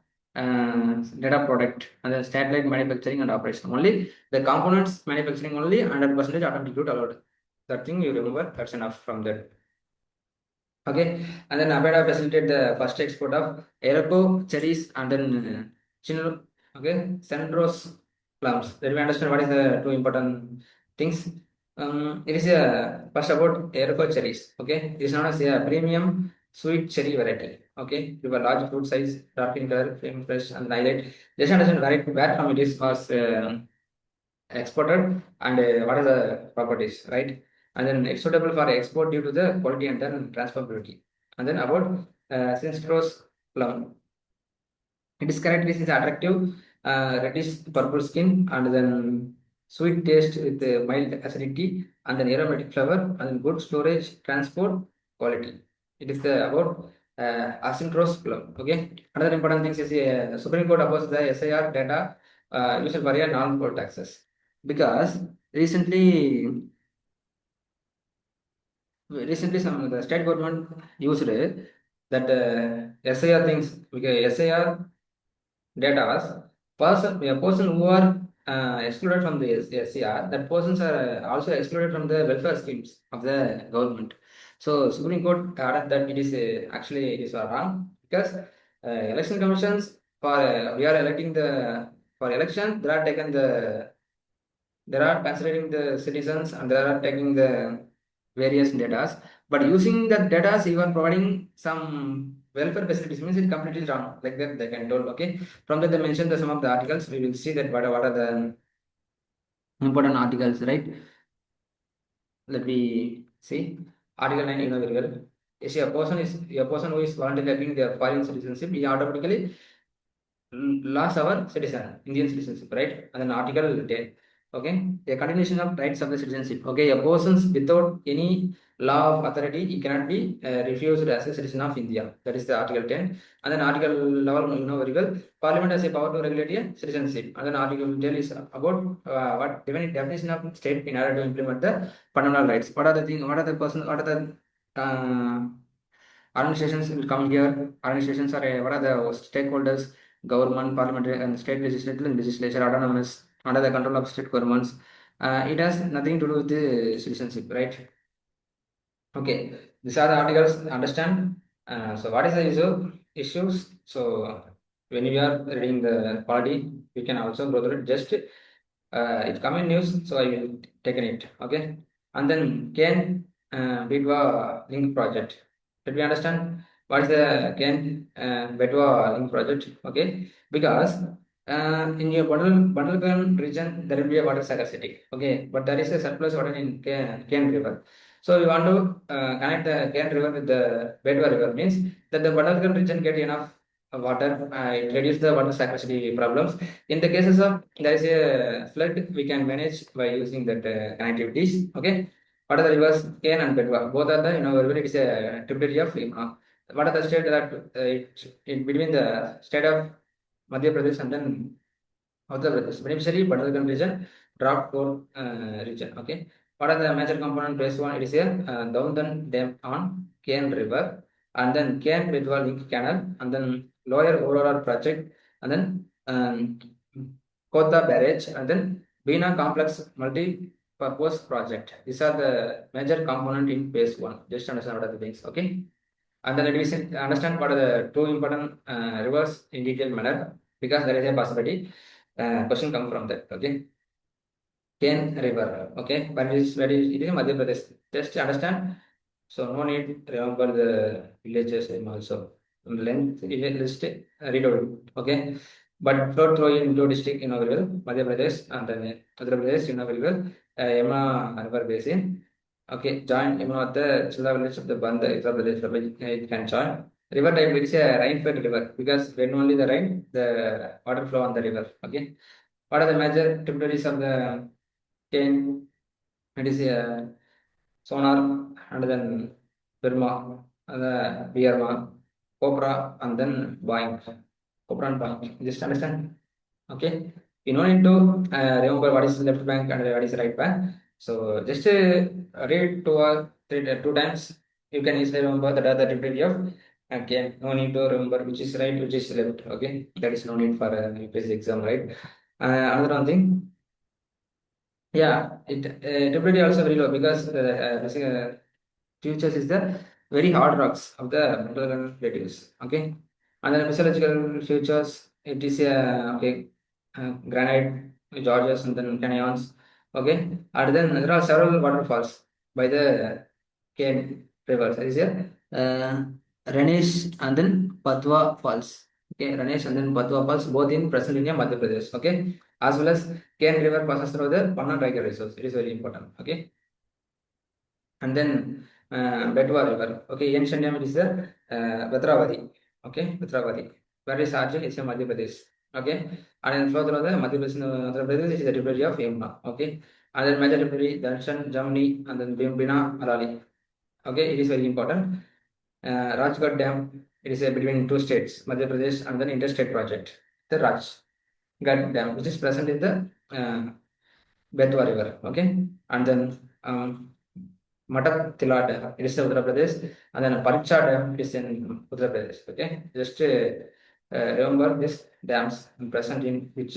product, and then satellite manufacturing and operation. Only the components manufacturing only 100% automatic allowed. That thing you remember, that's enough from that. Okay, and then Abeda facilitated the first export of Areko, Cherries, and then okay, Scentrose plums. Then we understand what is the two important things. It is a first about Areko cherries. Okay, it is known as a premium sweet cherry variety. Okay, with a large fruit size, dark in color, flame fresh, and highlight. Just understand where from it is was exported and what are the properties, right? And then it's suitable for export due to the quality and then transferability. And then about Scentrose plum. Its characteristics is attractive, reddish purple skin, and then sweet taste with mild acidity, and then aromatic flavor, and then good storage, transport, quality. It is about Scentrose plum. Okay. Another important thing is Supreme Court opposed the SIR data used for a non-poll taxes because recently some the state government used that SIR things because SIR data a person who are excluded from the SCR, that persons are also excluded from the welfare schemes of the government. So Supreme Court added that it is actually it is wrong because election commissions for we are electing the for election they are considering the citizens and they are taking the various data. But using the data, you are providing some welfare facilities means it's completely wrong. Like that, they can told. Okay, from that they mentioned some of the articles. We will see that what are the important articles, right? Let me see. Article 9, you know very well. If a person who is voluntarily having their foreign citizenship, he automatically lost our citizen, Indian citizenship, right? And then Article 10. Okay, a continuation of rights of the citizenship. Okay, a persons without any law of authority, he cannot be refused as a citizen of India. That is the Article 10. And then Article 11, you know very well. Parliament has a power to regulate a citizenship. And then Article 10 is about what definition of state in order to implement the fundamental rights. What are the things? What are the persons? What are the administrations will come here. Administrations are what are the stakeholders? Government, parliamentary, and state legislature, legislature, autonomous, under the control of state governments. It has nothing to do with the citizenship, right? Okay, these are the articles. Understand? So, what is the issues? So, when you are reading the party, you can also go through it. Just it come in news, so I will take it. Okay, and then can Bidwa link project. Did we understand what is the can Bidwa link project? Okay, because in your Bundelkhand region there will be a water scarcity. Okay, but there is a surplus water in Ken River. So we want to connect the Ken River with the Bedwa River means that the Bundelkhand region get enough water. It reduce the water scarcity problems. In the cases of there is a flood, we can manage by using that connectivities. Okay, what are the rivers? Ken and Bedwa. Both are the river. It is a tributary of what are the state that in between the state of Madhya Pradesh and then Uttar Pradesh. Beneficiary Bundelkhand region, drought core region. Okay. What are the major component based one? It is a downtown dam on Ken River, and then Ken Bedwa Link Canal, and then Lower Aurora project, and then Kota Barrage, and then Bina Complex Multi-Purpose Project. These are the major component in phase one. Just understand what are the things. Okay. And then let me understand what are the two important rivers in detailed manner because there is a possibility question come from that. Okay. Ken River. Okay. But it is Madhya Pradesh. Just understand. So no need to remember the villages name also. Length list read out. Okay. But flow through into district in very well, Madhya Pradesh and then Andhra Pradesh in very well, Yamuna River Basin. Okay, join Yamuna the Chilla village of the Band, Uttar Pradesh, it can join. River type is a rain-fed river because when only the rain, the water flow on the river. Okay. What are the major tributaries of the Ken? It is Sonar and then Burma, and the Bierma, Cobra, and then Boeing. Cobra and Boeing. Just understand? Okay. You don't need to remember what is left bank and what is right bank. So just read two times. You can easily remember the tributary of. Okay. No need to remember which is right, which is left. Okay. That is no need for a UPSC exam, right? Another one thing. Yeah, tributary also very low because futures is the very hard rocks of the metal plateaus. Okay, and then mythological futures it is okay, granite, gorges, and then canyons. Okay, and then there are several waterfalls by the Cane rivers. There is a Ranesh and then Patwa Falls. Okay, Ranesh and then Patwa Falls both in present India, Madhya Pradesh. Okay, as well as Cane River passes through the Panna Tiger Resource. It is very important. Okay, and then Betwa River. Okay, ancient name is the Bhadravati. Okay, Bhadravati. Where is origin? It's in Madhya Pradesh. Okay, and then flow through the Madhya Pradesh, Andhra Pradesh is the tributary of Yamuna. Okay, and then major tributary Darshan, Jamni, and then Bina, Arali. Okay, it is very important. Rajgarh Dam, it is between two states, Madhya Pradesh, and then interstate project. The Rajgarh Dam, which is present in the Betwa River, okay, and then Matak Tila Dam, it is in Uttar Pradesh, and then Paricha Dam is in Uttar Pradesh, okay. Just remember these dams present in which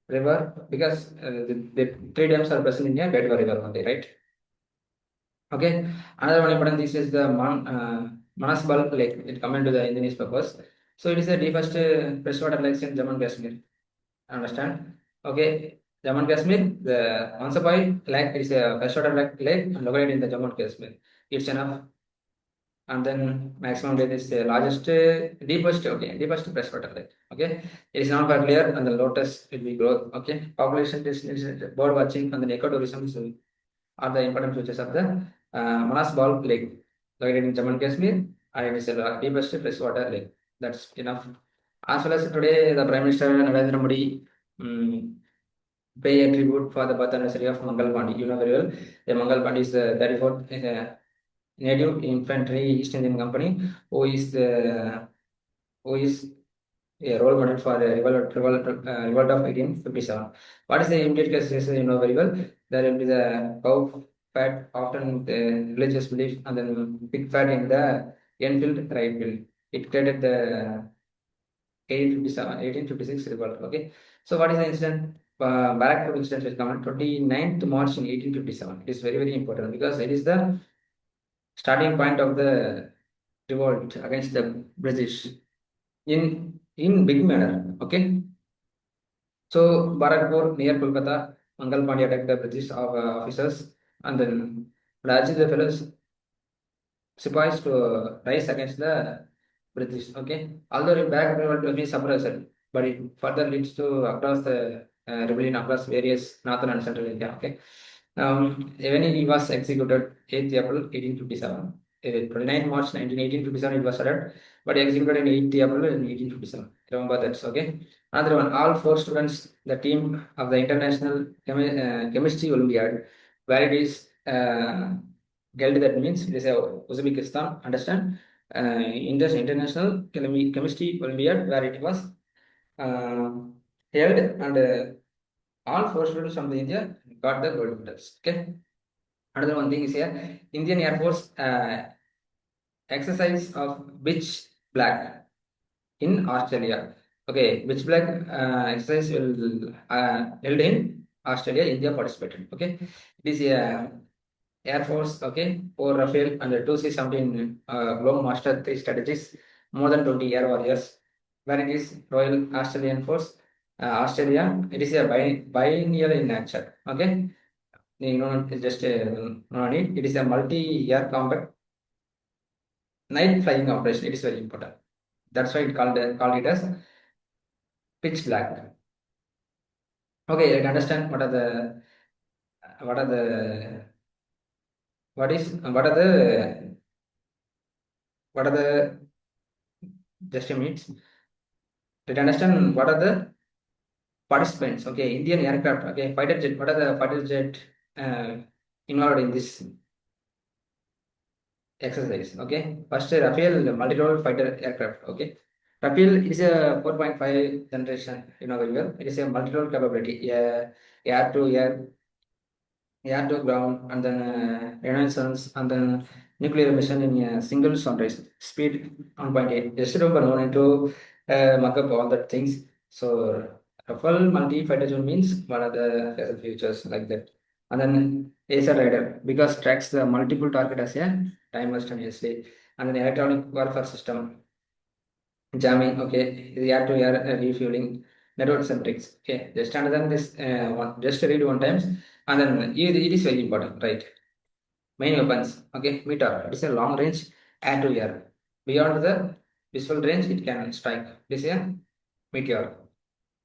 river, because the three dams are present in a Betwa River only, right? Okay, another one important this is the Manas Bulk Lake. It come into the Indian purpose. So it is the deepest freshwater lakes in Jammu and Kashmir. Understand? Okay, Jammu and Kashmir, the Mansapai lake is a freshwater lake and located in the Jammu and Kashmir. It's enough. And then maximum depth is the largest, deepest freshwater lake. Okay, it is not quite clear and the lotus will be growth. Okay, population is bird watching and then ecotourism is are the important features of the Manas Ball Lake, located in Jammu and Kashmir, and it is the deepest freshwater lake. That's enough. As well as today, the Prime Minister Narendra Modi pay a tribute for the birth anniversary of Mangal Pandey. You know very well, the Mangal Pandey is the 34th native infantry East Indian Company, who is the who is a role model for the revolt of 1857. What is the immediate case? You know very well. There will be the cow fat, often the religious belief, and then pig fat in the Enfield rifle. It created the 1856 revolt. Okay. So what is the incident? Barak incident will come on 29th March in 1857. It is very, very important because it is the starting point of the revolt against the British in big manner. Okay. So Barakpur near Kolkata, Mangal Pandey attacked the British officers and then urged the fellows Sepoys to rise against the British. Okay, although in back revolt will be suppressed, but it further leads to across the rebellion across various northern and central India. Okay, when he was executed 8th April 1857. 29 March 1857 it was started, but executed in 8th April in 1857. Remember that's okay. Another one, all four students, the team of the International Chemistry Olympiad, where it is held, that means it is a Uzbekistan, understand? International Chemistry Olympiad, where it was uh, held, and all four students from the India got the gold medals. Okay. Another one thing is here, Indian Air Force exercise of beach black in Australia. Okay, beach black exercise will held in Australia. India participated. Okay, it is a Air Force. Okay, or Rafael and the 2C-17 Global Master 3 strategies, more than 20 warriors. When it is Royal Australian Force, Australia, it is a biennial in nature. Okay, you know, it's just no need. It is a multi-year combat night flying operation. It is very important. That's why called it as pitch black. Okay, let's understand what are the what are the just a minute. Let's understand what are the participants. Okay, Indian aircraft. Okay, fighter jet. What are the fighter jet involved in this exercise? Okay, first Rafale multi-role fighter aircraft. Okay, Rafale is a 4.5 generation. You know very well. It is a multi-role capability. Yeah, air to air, air to ground, and then reconnaissance, and then nuclear mission in a single sunrise. Speed 1.8. Just remember, no need to mark up all the things. So Rafale multi-fighter zone means one of the features like that. And then Acer Rider, because tracks the multiple target as a time simultaneously. And then electronic warfare system, jamming, okay, the air-to-air refueling, network centrics. Okay, just understand this one, just read one times, and then it is very important, right? Main weapons, okay, meter. It is a long range air-to-air. Beyond the visual range, it can strike. This is a meteor.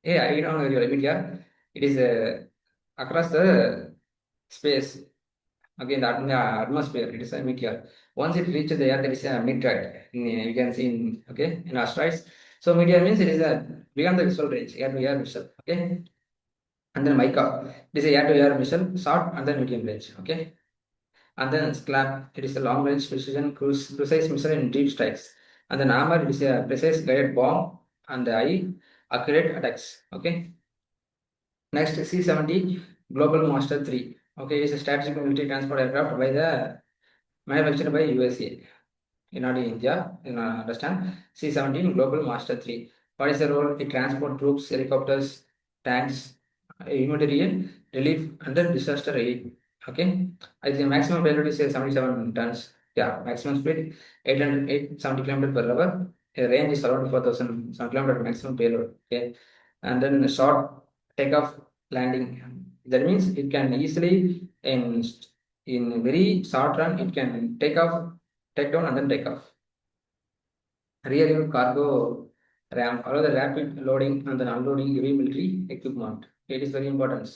Yeah, you know your meteor. It is across the space. Again, the atmosphere, it is a meteor. Once it reaches the earth, there is a meteorite. You can see in, okay, in asteroids. So meteor means it is a beyond the visual range, air to air missile. Okay, and then mica. It is a air to air missile, short and then medium range. Okay, And then SCLAP, it is a long range precision precise missile in deep strikes. And then armor, it is a precise guided bomb and the accurate attacks. Okay. Next, C-70 Global Master 3. Okay, it is a strategic military transport aircraft by the manufactured by USA. Not in India, you understand. C-17 Global Master 3. What is the role? It transport troops, helicopters, tanks, humanitarian relief, and then disaster aid. Okay, I think the maximum payload is 77 tons. Yeah, maximum speed 870 km per hour. A range is around 4,000 km maximum payload. Okay, and then short takeoff landing. That means it can easily in very short run it can take down and then take off. Rear unit cargo ramp allow the rapid loading and then unloading heavy military equipment. It is very important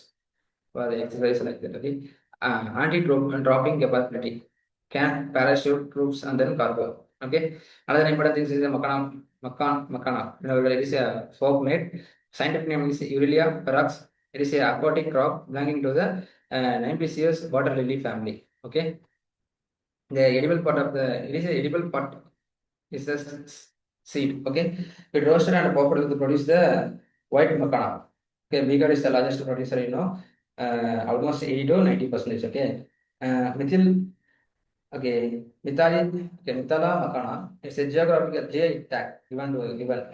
for the exercise like that. Okay. Anti-dropping capability can parachute troops and then cargo. Okay. Another important thing is the makana. You know, it is a soap made. Scientific name is Urelia parax. It is a aquatic crop belonging to the Nymphaceous water lily family. Okay. The edible part of the it is a edible part is the seed. Okay, it roasted and popped to produce the white makana. Okay, Bihar is the largest producer. Almost 80 to 90%. Okay, methyl. Okay, Mithala makana. It's a geographical J tag given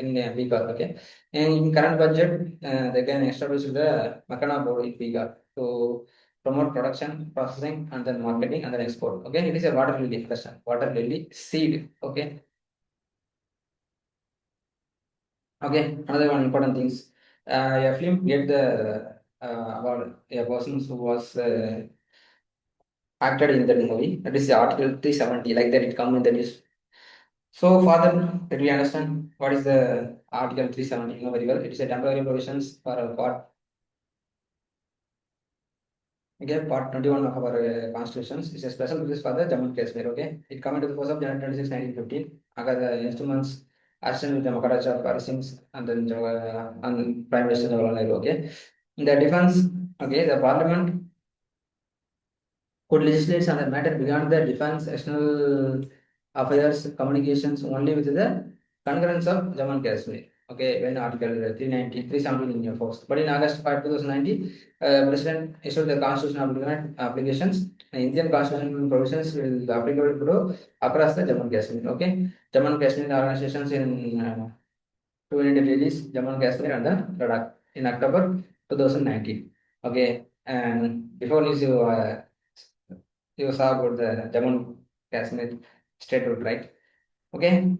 in Bihar. Okay, and in current budget, they can establish the makana board in Bihar to promote production, processing, and then marketing and then export. Okay, it is a water lily question. Water lily seed. Okay. Okay, another one important things. A film get the about a person who was acted in that movie. That is the Article 370, like that it come in the news. So, Father, did we understand what is the Article 370? You know very well. It is a temporary provisions for a part. Okay, part 21 of our constitutions is a special basis for the Jammu and Kashmir. Okay, it come into the force of January 26, 1915. Agar the instruments assisted with the Maharaja of Parisings and then and Prime Minister Jawaharlal Nehru. Okay, the defense. Okay, the Parliament could legislate on the matter beyond the defense, external affairs, communications only with the concurrence of Jammu and Kashmir. Okay, when Article 390, 317 in your force. But in August 5, 2019, President issued the Constitution applications. Indian Constitution provisions will be applicable to across the Jammu and Kashmir. Okay, Jammu and Kashmir organizations in two unit release Jammu and Kashmir and then Ladakh in October 2019. Okay, and before this you saw about the Jammu and Kashmir statehood, right? Okay,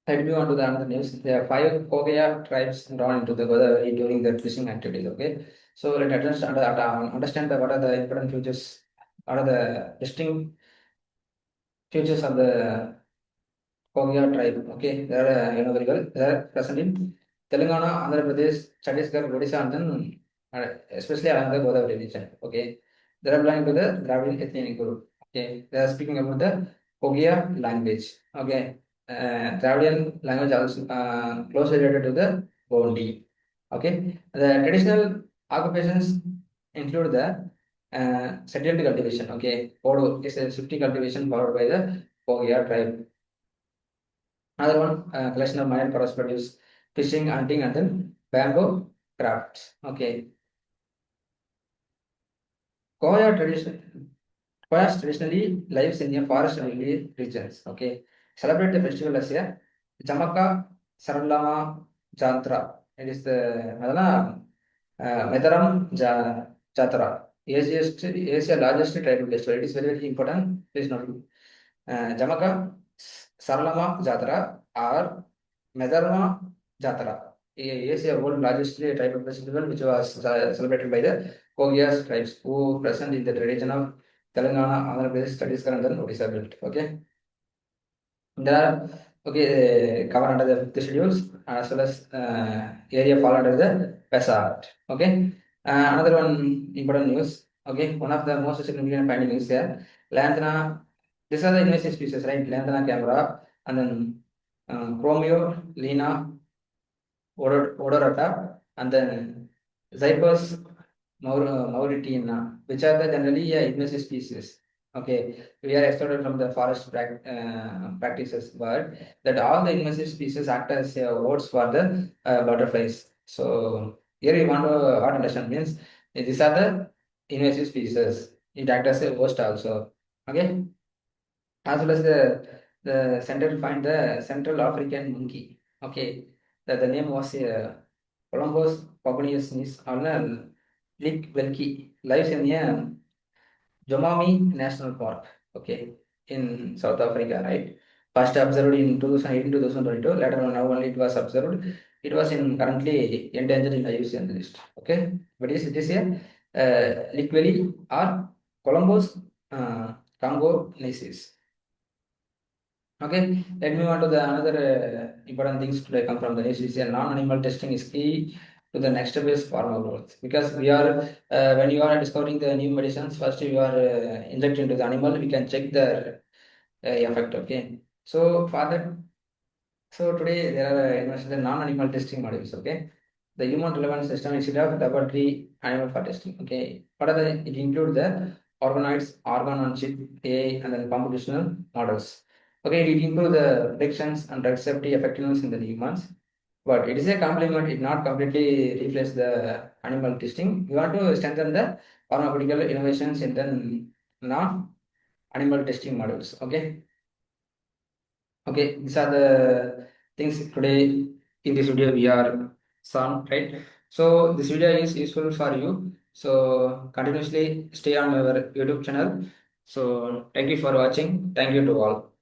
let me on to the another news. There are five Kogaya tribes drawn into the Godavari during their fishing activities. Okay, so let us understand what are the important features, what are the distinct features of the Kogaya tribe. Okay, they are very well. They are present in Telangana, Andhra Pradesh, Chhattisgarh, Odisha, and then especially along the Godavari region. Okay, they are belonging to the Dravidian ethnic group. Okay, they are speaking about the Kogaya language. Okay, Dravidian language also closely related to the Gondi. Okay, the traditional occupations include the settled cultivation. Okay, Podo is a 50 cultivation followed by the Kogaya tribe. Another one, collection of minor forest produce, fishing, hunting, and then bamboo crafts. Okay. Koya tradition, Koyas traditionally lives in the forest and hilly regions. Okay. Celebrate the festival as a Jamaka Saralama Jantra. It is the Medaram Jatra. Asia largest tribal festival. It is very, very important. Please note. Jamaka Saralama Jatra or Medarma Jatra is a world largest tribal festival which was celebrated by the Kogias tribes who present in the region of Telangana, Andhra Pradesh, Chhattisgarh, and then Odisha belt. Okay, there are cover under the fifth schedules as well as area fall under the PESA. Okay, another one important news. Okay, one of the most significant findings is here. Lanthana, these are the invasive species, right? Lanthana camera and then Chromio, Lina, odorata, and then Zypus Mauritina, which are the generally invasive species. Okay, we are excluded from the forest practices, but that all the invasive species act as votes for the butterflies. So here we want to what understand means these are the invasive species. It acts as a host also. Okay, as well as the center find the Central African monkey. Okay, the name was Columbus Pogonius or Lick Velki lives in Jomami National Park. Okay, in South Africa, right? First observed in 2018 2022. Later on, now only it was observed. It was in currently endangered in IUCN list. Okay, but it is here Lick Valley or Columbus Congo Nesis. Okay, let me move on to the another important things today come from the news is non-animal testing is key to the next step is pharma growth because we are when you are discovering the new medicines first you are inject into the animal we can check the effect. Okay, so for that so today there are the non-animal testing modules. Okay, the human relevant system instead of laboratory animal for testing. Okay, what are the? It include the organoids, organ on chip, AI, and then computational models. Okay, it include the predictions and drug safety effectiveness in the humans. But it is a complement. It not completely replace the animal testing. We want to strengthen the pharmaceutical innovations in the non-animal testing models. Okay. Okay, these are the things today in this video we are shown, right? So this video is useful for you. So continuously stay on our YouTube channel. So thank you for watching. Thank you to all.